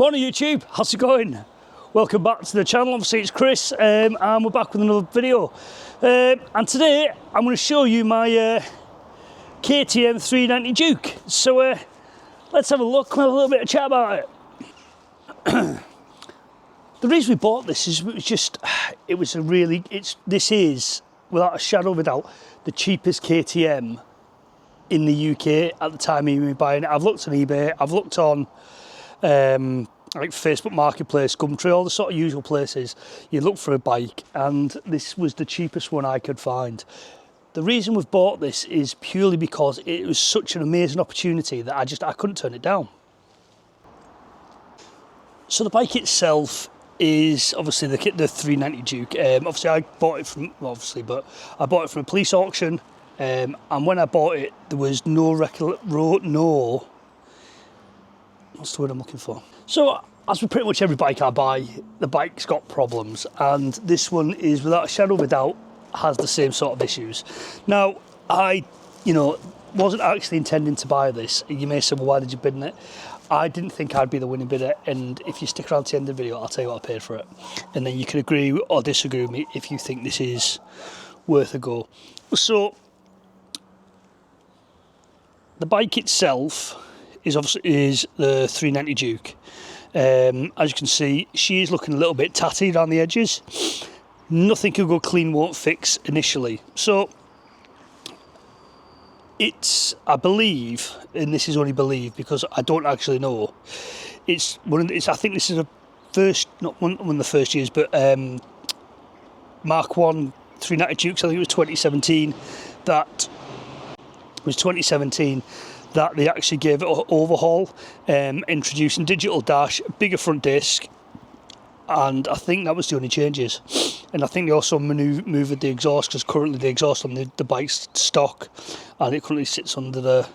Morning YouTube, how's it going? Welcome back to the channel. Obviously it's Chris and we're back with another video. And today I'm going to show you my KTM 390 Duke. So let's have a look and have a little bit of chat about it. The reason we bought this is this is without a shadow of a doubt the cheapest KTM in the UK at the time of me buying it. I've looked on eBay, I've looked on like Facebook Marketplace, Gumtree, all the sort of usual places you look for a bike, and this was the cheapest one I could find. The reason we've bought this is purely because it was such an amazing opportunity that I couldn't turn it down. So the bike itself is obviously the 390 Duke. Obviously I bought it from a police auction, and when I bought it there was what's the word I'm looking for? So, as with pretty much every bike I buy, the bike's got problems, and this one is, without a shadow of a doubt, has the same sort of issues. Now, I wasn't actually intending to buy this. You may say, well, why did you bid on it? I didn't think I'd be the winning bidder, and if you stick around to the end of the video, I'll tell you what I paid for it. And then you can agree or disagree with me if you think this is worth a go. So, the bike itself is the 390 Duke. As you can see, she is looking a little bit tatty around the edges. Nothing could go clean won't fix initially. So I believe, and this is only believe because I don't actually know, I think this is not one of the first years, but Mark 1 390 Dukes, I think it was 2017, that they actually gave it an overhaul, introducing digital dash, bigger front disc, and I think that was the only changes. And I think they also moved the exhaust, because currently the exhaust on the bike's stock, and it currently sits under the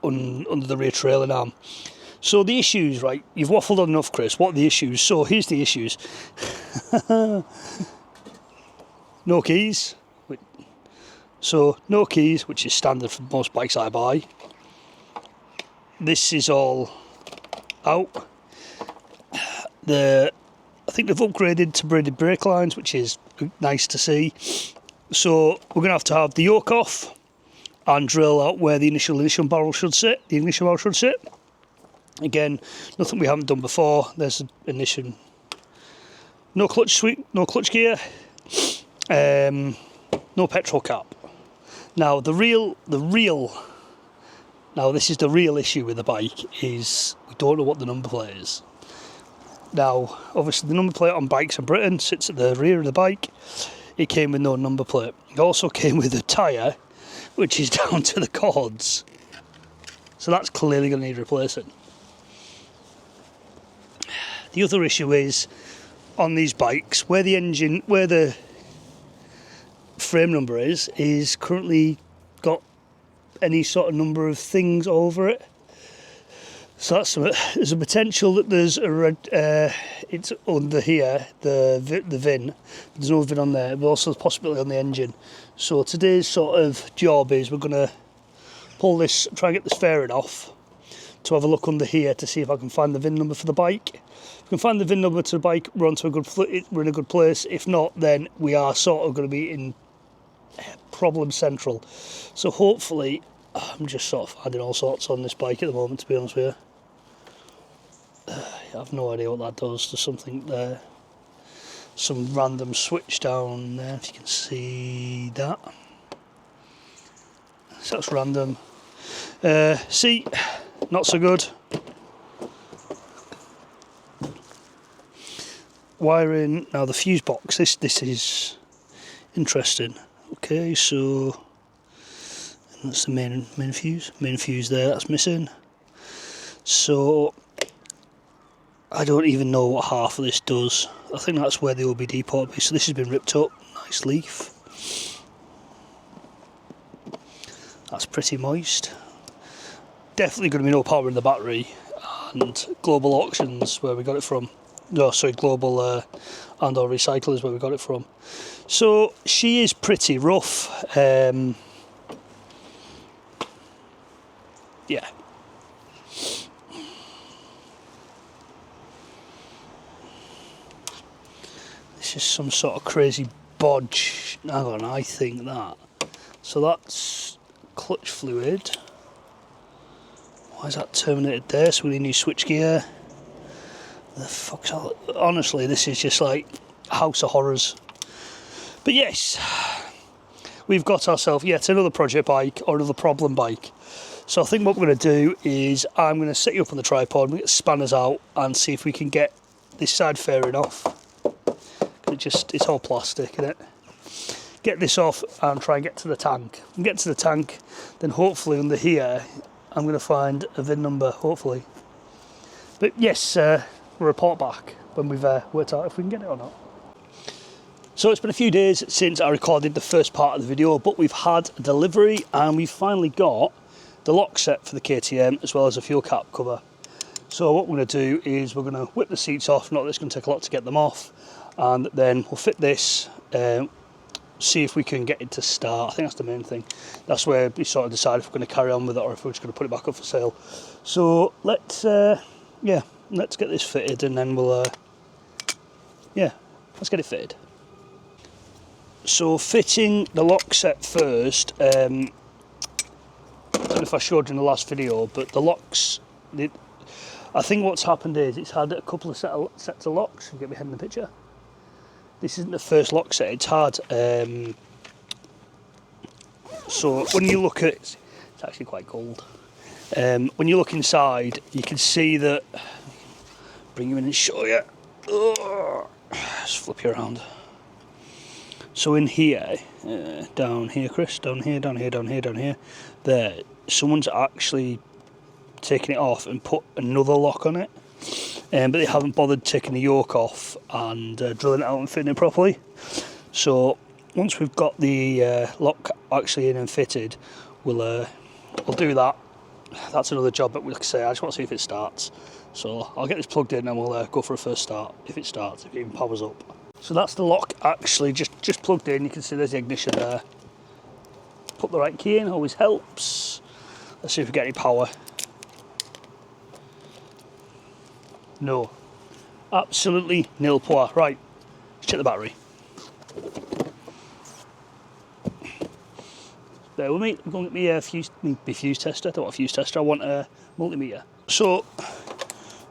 rear trailing arm. So the issues, right? You've waffled on enough, Chris. What are the issues? So here's the issues. No keys. So no keys, which is standard for most bikes I buy. This is all out. I think they've upgraded to braided brake lines, which is nice to see. So we're going to have the yoke off and drill out where the ignition barrel should sit. Again, nothing we haven't done before. There's an ignition. No clutch sweep, no clutch gear. No petrol cap. Now this is the real issue with the bike, is we don't know what the number plate is. Now, obviously the number plate on bikes in Britain sits at the rear of the bike. It came with no number plate. It also came with a tyre, which is down to the cords. So that's clearly going to need replacing. The other issue is, on these bikes, where the frame number is currently got any sort of number of things over it. So there's a potential that there's a red, it's under here, the VIN. There's no VIN on there, but also the possibility on the engine. So today's sort of job is we're going to try and get this fairing off, to have a look under here to see if I can find the VIN number for the bike. If we can find the VIN number to the bike, we're in a good place. If not, then we are sort of going to be in problem central. So hopefully, I'm just sort of finding all sorts on this bike at the moment, to be honest with you. I have no idea what that does. There's something there, some random switch down there, if you can see that. So that's random. Seat, not so good. Wiring, now the fuse box, this is interesting. Okay, so that's the main fuse there, that's missing. So I don't even know what half of this does. I think that's where the OBD port is. So this has been ripped up, nice leaf. That's pretty moist. Definitely going to be no power in the battery. And Global Auctions, where we got it from. No, sorry, Global and/or Recyclers, where we got it from. So she is pretty rough. Yeah. this is some sort of crazy bodge. Hang on, I think that. So that's clutch fluid. Why is that terminated there? So we need new switch gear. The fuck's all... Honestly, this is just like House of Horrors. But yes, we've got ourselves yet another project bike or another problem bike. So I think what we're going to do is I'm going to set you up on the tripod, we'll get spanners out and see if we can get this side fairing off. It's all plastic, isn't it? Get this off and try and get to the tank. And get to the tank, then hopefully under here I'm going to find a VIN number, hopefully. But yes, we'll report back when we've worked out if we can get it or not. So it's been a few days since I recorded the first part of the video, but we've had a delivery and we've finally got the lock set for the KTM as well as a fuel cap cover. So what we're going to do is we're going to whip the seats off. Not that it's going to take a lot to get them off, and then we'll fit this, see if we can get it to start. I think that's the main thing. That's where we sort of decide if we're going to carry on with it or if we're just going to put it back up for sale. So let's get this fitted and then we'll let's get it fitted. So fitting the lock set first, I don't know if I showed you in the last video, but the locks, I think what's happened is it's had a couple of sets of locks. You get my head in the picture. This isn't the first lock set it's had. So when you look at it, it's actually quite cold. When you look inside, you can see that, bring you in and show you. Just flip you around. So in here, down here, Chris, down here, there, someone's actually taken it off and put another lock on it, but they haven't bothered taking the yoke off and drilling it out and fitting it properly. So once we've got the lock actually in and fitted, we'll do that. That's another job, but like I say, I just want to see if it starts. So I'll get this plugged in and we'll go for a first start, if it starts, if it even powers up. So that's the lock actually just plugged in. You can see there's the ignition there. Put the right key in, always helps. Let's see if we get any power. No, absolutely nil power. Right, let's check the battery. There with me. I'm going to get my fuse tester. I don't want a fuse tester, I want a multimeter. So,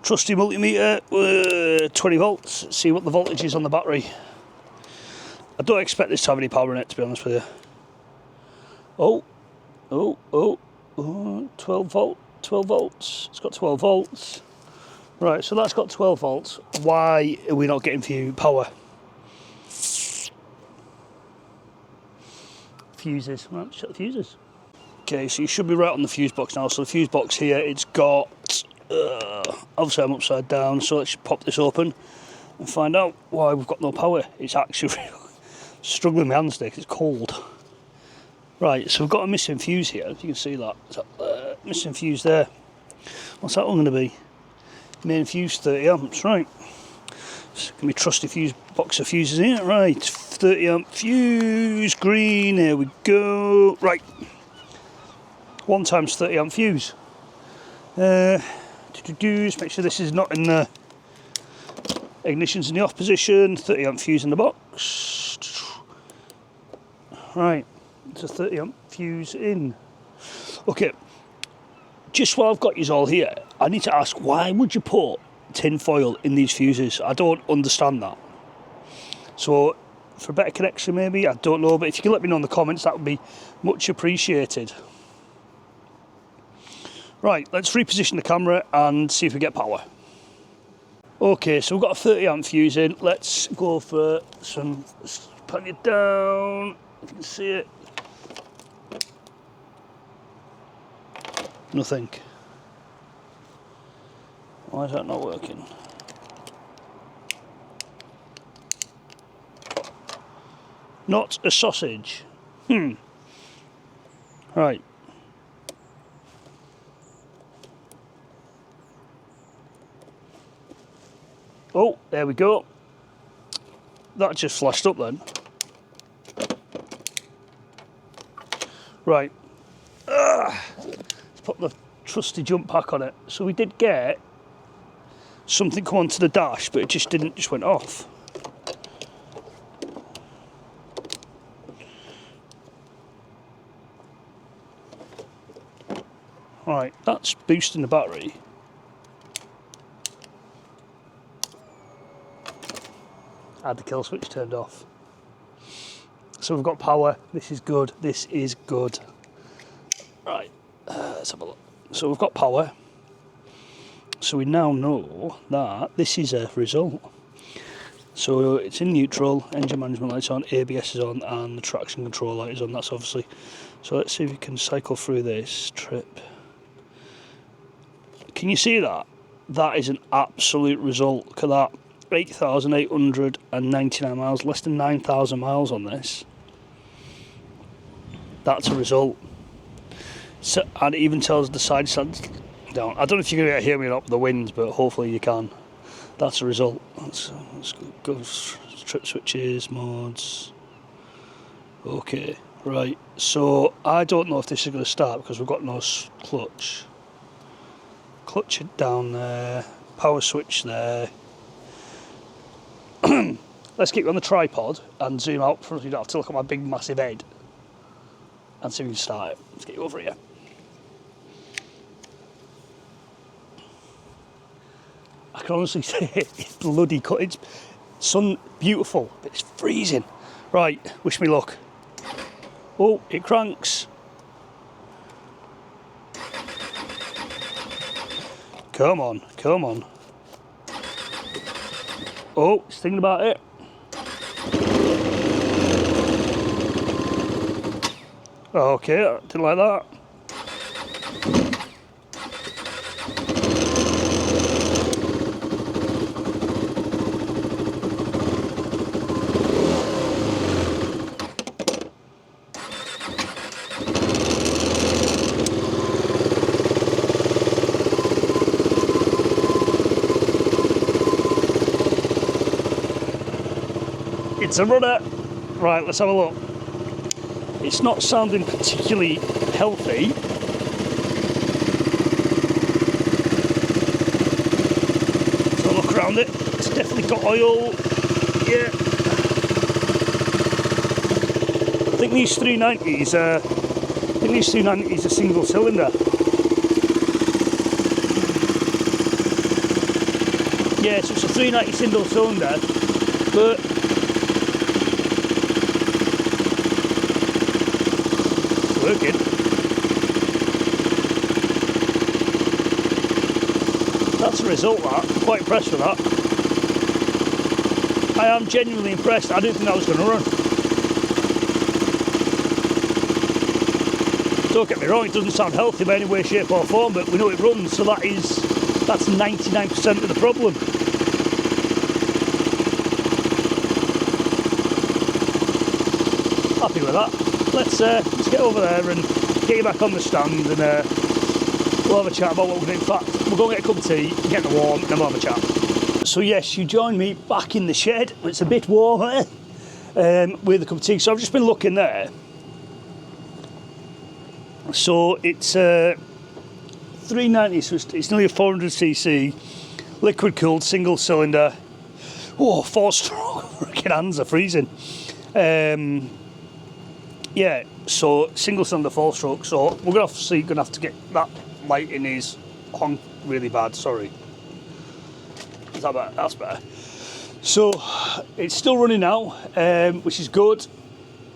trusty multimeter, 20 volts. See what the voltage is on the battery. I don't expect this to have any power in it, to be honest with you. Oh, 12 volts. It's got 12 volts. Right, so that's got 12 volts. Why are we not getting power? Fuses. Right, let's check the fuses. Okay, so you should be right on the fuse box now. So the fuse box here, it's got, obviously I'm upside down, so let's pop this open and find out why we've got no power. It's actually struggling with my hands there because it's cold. Right, so we've got a missing fuse here, if you can see that. Missing fuse there. What's that one going to be? Main fuse 30 amps, right. So can we trust a fuse box of fuses here? Right, 30 amp fuse, green, there we go. Right, 1 times 30 amp fuse. Just make sure this is not in the ignition's in the off position. 30 amp fuse in the box. Right, it's a 30 amp fuse in. Okay, just while I've got you all here, I need to ask, why would you put tin foil in these fuses? I don't understand that. So for a better connection maybe, I don't know, but if you can let me know in the comments, that would be much appreciated. Right, let's reposition the camera and see if we get power. Okay, so we've got a 30 amp fuse in. Let's go for some, put it down, if you can see it. Nothing. Why is that not working? Not a sausage. Right. Oh, there we go. That just flashed up then. Right. Let's put the trusty jump pack on it. So we did get something come onto the dash, but it just went off. Right, that's boosting the battery. I had the kill switch turned off. So we've got power. This is good. This is good. Right, let's have a look. So we've got power. So we now know that this is a result. So it's in neutral, engine management lights on, ABS is on, and the traction control light is on. That's obviously. So let's see if we can cycle through this trip. Can you see that? That is an absolute result. Look at that. 8,899 miles, less than 9,000 miles on this. That's a result. So, and it even tells the side stands down. I don't know if you're going to hear me up the winds, but hopefully you can. That's a result. Let's go trip switches, modes. Okay, right. So I don't know if this is going to start because we've got no clutch. Clutch it down there. Power switch there. Let's keep it on the tripod and zoom out for you don't have to look at my big massive head and see if we can start it. Let's get you over here. I can honestly say it's bloody cut. It's sun beautiful, but it's freezing. Right, wish me luck. Oh, it cranks. Come on, come on. Oh, it's thinking about it. Okay, I didn't like that. It's a runner. Right, let's have a look. It's not sounding particularly healthy. So look around it. It's definitely got oil. Yeah. I think these 390s are a single cylinder. Yeah, so it's a 390 single cylinder, but working. That's a result, that. I'm quite impressed with that. I am genuinely impressed. I didn't think that was going to run. Don't get me wrong, it doesn't sound healthy by any way, shape or form, but we know it runs, so that's 99% of the problem. Happy with that. Let's get over there and get you back on the stand, and we'll have a chat about what we're doing. In fact, we'll go and get a cup of tea, get the warm, and then we'll have a chat. So yes, you join me back in the shed. It's a bit warmer with a cup of tea. So I've just been looking there. So it's 390, so it's nearly a 400cc, liquid cooled, single cylinder. Oh, 4-stroke. Freaking hands are freezing. Yeah, so single cylinder 4-stroke, so we're obviously going to have to get that light in his honk really bad, sorry. Is that better? That's better. So it's still running now, which is good.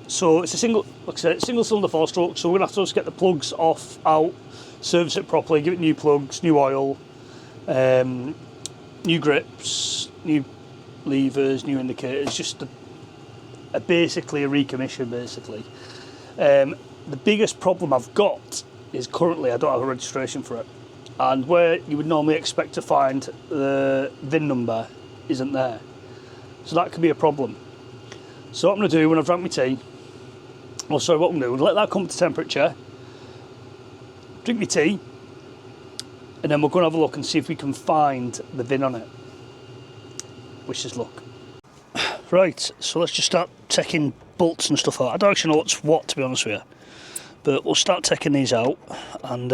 So it's a single cylinder 4-stroke, so we're going to have to just get the plugs off, out, service it properly, give it new plugs, new oil, new grips, new levers, new indicators, just basically a recommission, basically. The biggest problem I've got is currently I don't have a registration for it, and where you would normally expect to find the VIN number isn't there, so that could be a problem. So what I'm going to do when I've drank my tea, what I'm going to do, let that come to temperature, drink my tea, and then we're going to have a look and see if we can find the VIN on it. Wish us luck. Right, so let's just start taking bolts and stuff out. I don't actually know what's what, to be honest with you, but we'll start taking these out and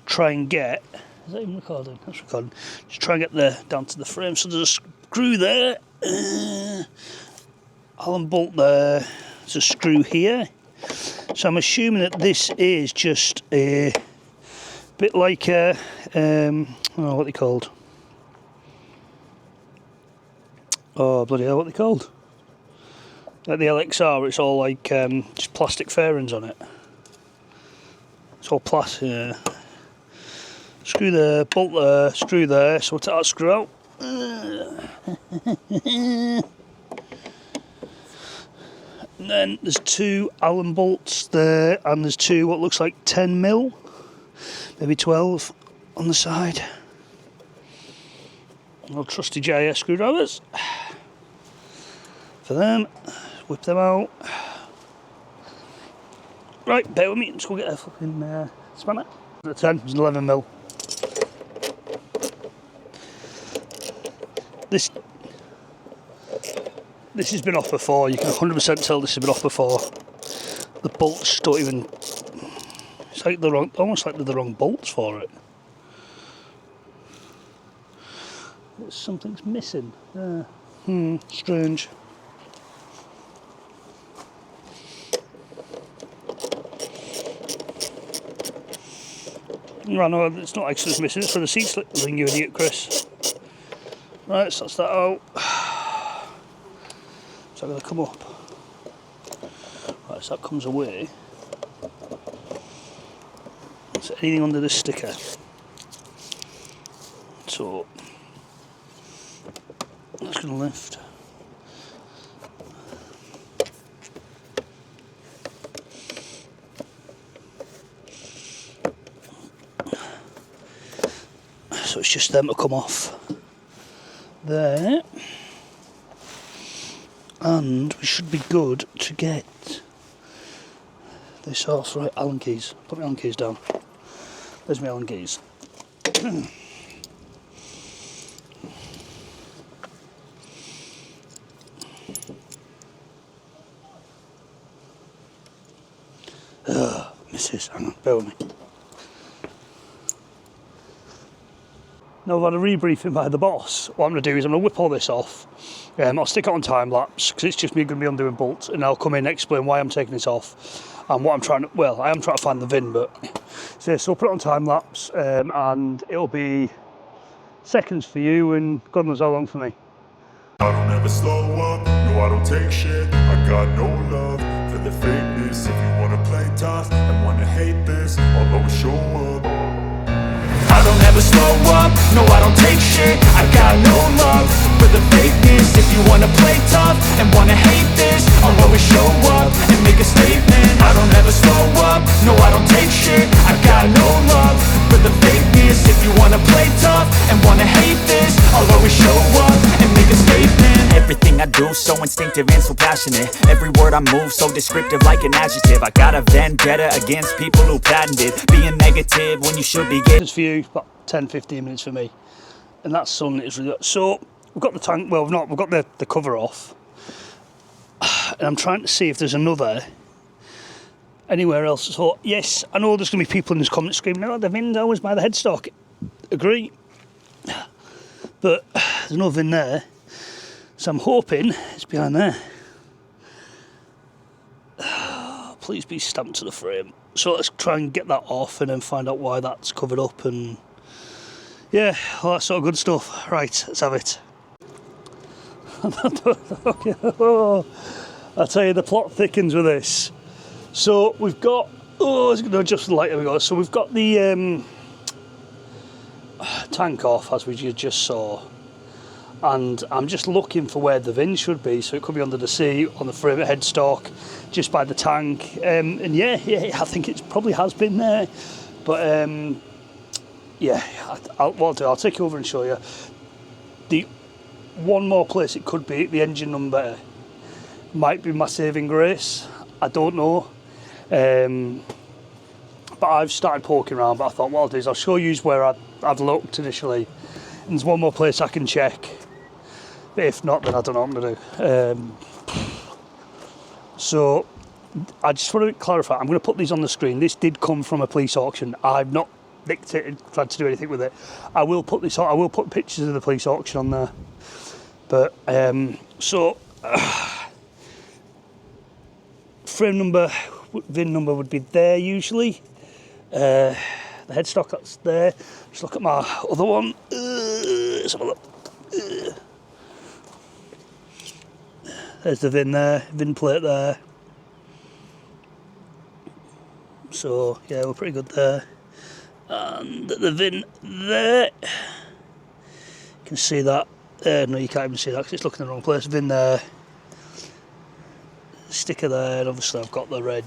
try and get. Is that even recording? That's recording. Just try and get down to the frame. So there's a screw there, Allen bolt there. There's a screw here. So I'm assuming that this is just a bit like a, what are they called? Oh, bloody hell, what are they called? Like the LXR, it's all like just plastic fairings on it. It's all plastic, yeah. Screw there, bolt there, screw there, so we'll take that screw out. And then there's 2 Allen bolts there, and there's 2 what looks like 10mm, maybe 12 on the side. Little trusty JS screwdrivers for them. Whip them out. Right, bear with me, let's go get a fucking spanner. The 10 is 11mm. This has been off before, you can 100% tell this has been off before. The bolts don't even, it's like the wrong, almost like they're the wrong bolts for it. Something's missing. Strange. Right, no, it's not actually missing, it's for the seat slip thing, you idiot, Chris. Right, so that's that out. Is that going to come up? Right, so that comes away. Is there anything under this sticker? So that's going to lift. So it's just them to come off there. And we should be good to get this off. Right, Allen keys. Put my Allen keys down. There's my Allen keys. Missus, hang on, bear with me. Now I've had a rebriefing by the boss. What I'm going to do is I'm going to whip all this off. I'll stick it on time lapse because it's just me going to be undoing bolts, and I'll come in and explain why I'm taking this off and what I'm trying to, well, I am trying to find the VIN, but so I'll put it on time lapse and it'll be seconds for you and God knows how long for me. I don't ever slow up, no I don't take shit. I got no love for the fakeness. If you wanna play tough and wanna hate this, I'll always show up. I don't ever slow up, no I don't take shit. I got no love for the fakeness. If you wanna play tough and wanna hate this, I'll always show up and make a statement. I don't ever slow up, no I don't take shit. I got no love for the fakeness. If you wanna play tough and wanna hate this, I'll always show up and make a statement. Everything I do so instinctive and so passionate. Every word I move so descriptive like an adjective. I got a vendetta against people who patented being negative when you should be getting. It's for you, about 10-15 minutes for me. And that sun is really, so we've got the tank, well we've got the cover off. And I'm trying to see if there's another anywhere else. So yes, I know there's going to be people in this comment screaming, oh, the VIN's always by the headstock. Agree. But there's no VIN there. So I'm hoping it's behind there. Please be stamped to the frame. So let's try and get that off and then find out why that's covered up and yeah, all that sort of good stuff. Right, let's have it. Okay. Oh, I'll tell you, the plot thickens with this. So we've got, oh, it's going to adjust the light, there we go. So we've got the tank off, as we just saw. And I'm just looking for where the VIN should be, so it could be under the seat, on the frame headstock, just by the tank. And yeah, I think it probably has been there. But yeah, I'll take you over and show you. The one more place it could be, the engine number, might be my saving grace. I don't know. But I've started poking around, but I thought what I'll do is I'll show you where I've looked initially. And there's one more place I can check. But if not, then I don't know what I'm going to do. So I just want to clarify, I'm going to put these on the screen. This did come from a police auction. I've not nicked it and tried to do anything with it. I will put pictures of the police auction on there. But so frame number VIN number would be there usually. The headstock, that's there. Just look at my other one. Let's have a look. There's the VIN there, VIN plate there. So yeah, we're pretty good there. And the VIN there. You can see that. No, you can't even see that because it's looking in the wrong place. VIN there. Sticker there, and obviously I've got the reg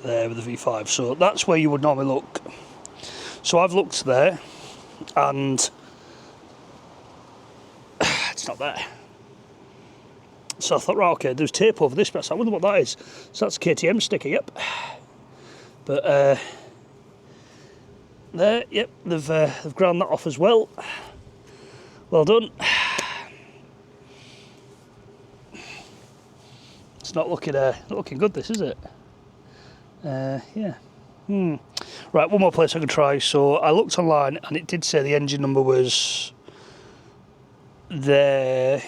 there with the V5. So that's where you would normally look. So I've looked there, and it's not there. So I thought, right, okay, there's tape over this bit. So I wonder what that is. So that's a KTM sticker, yep. But there, yep, they've ground that off as well. Well done. It's not looking good, this, is it? Yeah. Right, one more place I could try. So I looked online, and it did say the engine number was there.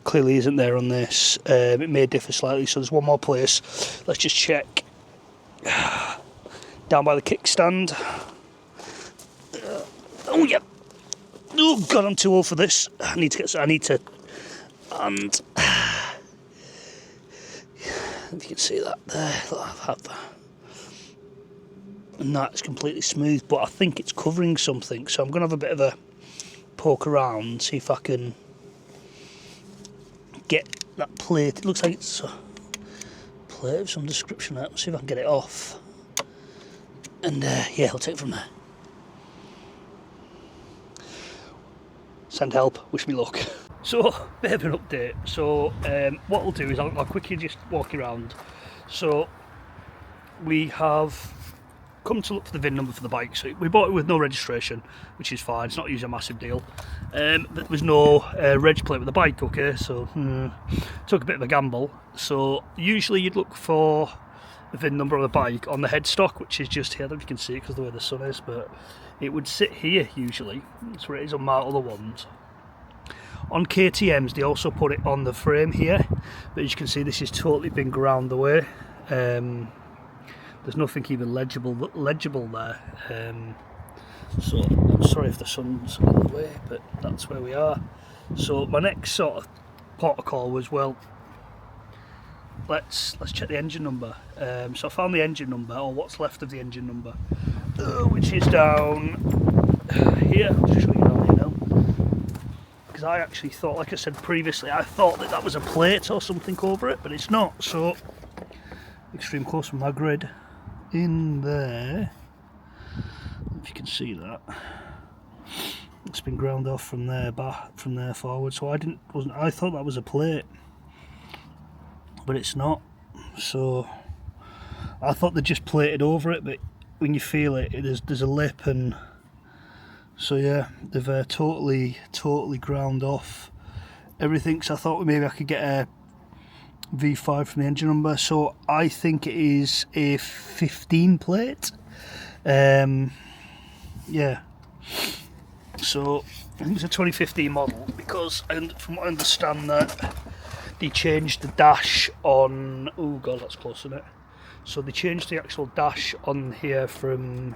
Clearly isn't there on this. It may differ slightly, so there's one more place. Let's just check. Down by the kickstand. Oh yeah. Oh god, I'm too old for this. And and if you can see that there, I've had that. And that's completely smooth, but I think it's covering something, so I'm gonna have a bit of a poke around, see if I can get that plate. It looks like it's a plate of some description. Let's see if I can get it off. And yeah, I'll take it from there. Send help, wish me luck. So, bit of an update. So, what I'll do is I'll quickly just walk you around. So, we have come to look for the VIN number for the bike. So, we bought it with no registration, which is fine. It's not usually a massive deal. But there was no reg plate with the bike, okay? So, took a bit of a gamble. So, usually you'd look for the VIN number on the bike on the headstock, which is just here. I don't know if you can see it because of the way the sun is, but it would sit here usually. That's where it is on my other ones. On KTM's, they also put it on the frame here, but as you can see, this has totally been ground away. There's nothing even legible there. So I'm sorry if the sun's in the way, but that's where we are. So my next sort of protocol was, well, let's check the engine number. So I found the engine number, or what's left of the engine number, which is down here. I'll just show you down here now. Because I actually thought, like I said previously, I thought that was a plate or something over it, but it's not. So extreme close from my grid in there. If you can see that, it's been ground off from there back, from there forward. So I thought that was a plate, but it's not. So I thought they just plated over it, but when you feel it, there's a lip, and so yeah, they've totally ground off everything. So I thought maybe I could get a V5 from the engine number. So I think it is a 15 plate. Yeah. So I think it's a 2015 model, because from what I understand that they changed the dash on. Oh god, that's close, isn't it? So they changed the actual dash on here from.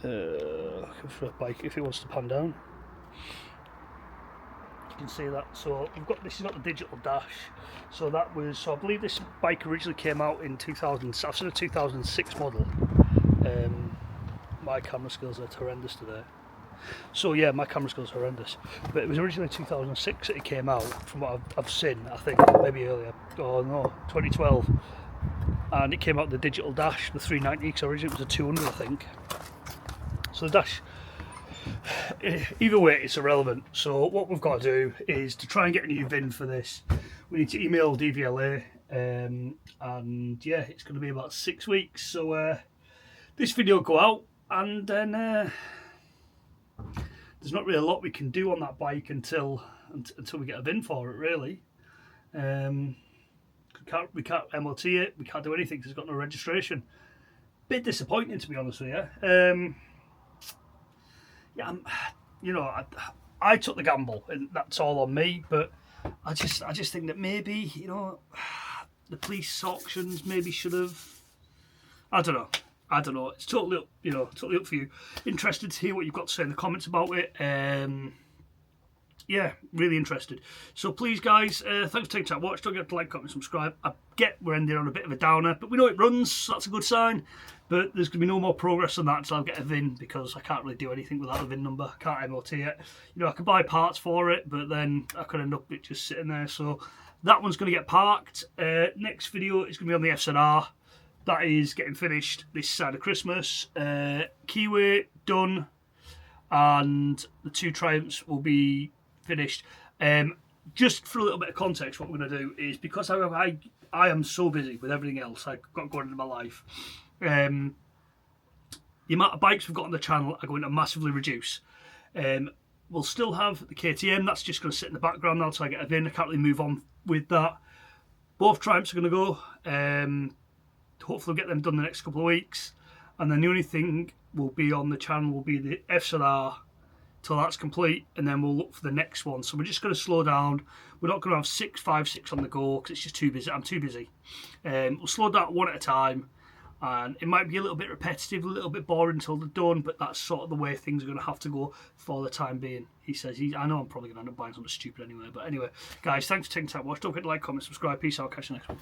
For a bike, if it wants to pan down, you can see that. So this has got the digital dash. So I believe this bike originally came out in 2000. I've seen a 2006 model. My camera skills are horrendous today. So yeah, my camera skills are horrendous. But it was originally 2006 that it came out, from what I've seen. I think maybe earlier. Oh no, 2012. And it came out the digital dash, the 390. Because originally it was a 200, I think. So the dash, either way, it's irrelevant. So what we've got to do is to try and get a new VIN for this. We need to email DVLA, and yeah, it's going to be about 6 weeks. So this video will go out, and then there's not really a lot we can do on that bike until we get a VIN for it, really. We can't MOT it. We can't do anything because it's got no registration. Bit disappointing, to be honest with you. Yeah, I took the gamble, and that's all on me. But I just think that maybe, the police auctions maybe should have. I don't know. It's totally up, totally up for you. Interested to hear what you've got to say in the comments about it. Yeah, really interested. So please, guys, thanks for taking time to watch. Don't forget to like, comment, subscribe. I get we're ending on a bit of a downer, but we know it runs, so that's a good sign. But there's going to be no more progress on that until I get a VIN, because I can't really do anything without a VIN number. I can't MOT it. I can buy parts for it, but then I could end up it just sitting there. So that one's going to get parked. Next video is going to be on the FZR. That is getting finished this side of Christmas. Keyway done, and the 2 Triumphs will be finished. Just for a little bit of context, what we're going to do is, because I am so busy with everything else I've got going in my life, the amount of bikes we've got on the channel are going to massively reduce. We'll still have the KTM, that's just going to sit in the background now until I get a VIN. I can't really move on with that. Both Triumphs are going to go. Hopefully we'll get them done the next couple of weeks, and then the only thing will be on the channel will be the FZR till that's complete, and then we'll look for the next one. So we're just going to slow down. We're not going to have 5, 6 on the go, because it's just too busy. I'm too busy. We'll slow down one at a time, and it might be a little bit repetitive, a little bit boring until they're done, but that's sort of the way things are going to have to go for the time being. He says, I know I'm probably going to end up buying something stupid anyway, but anyway, guys, thanks for taking time to watch. Don't forget to like, comment, subscribe. Peace out. Catch you next one.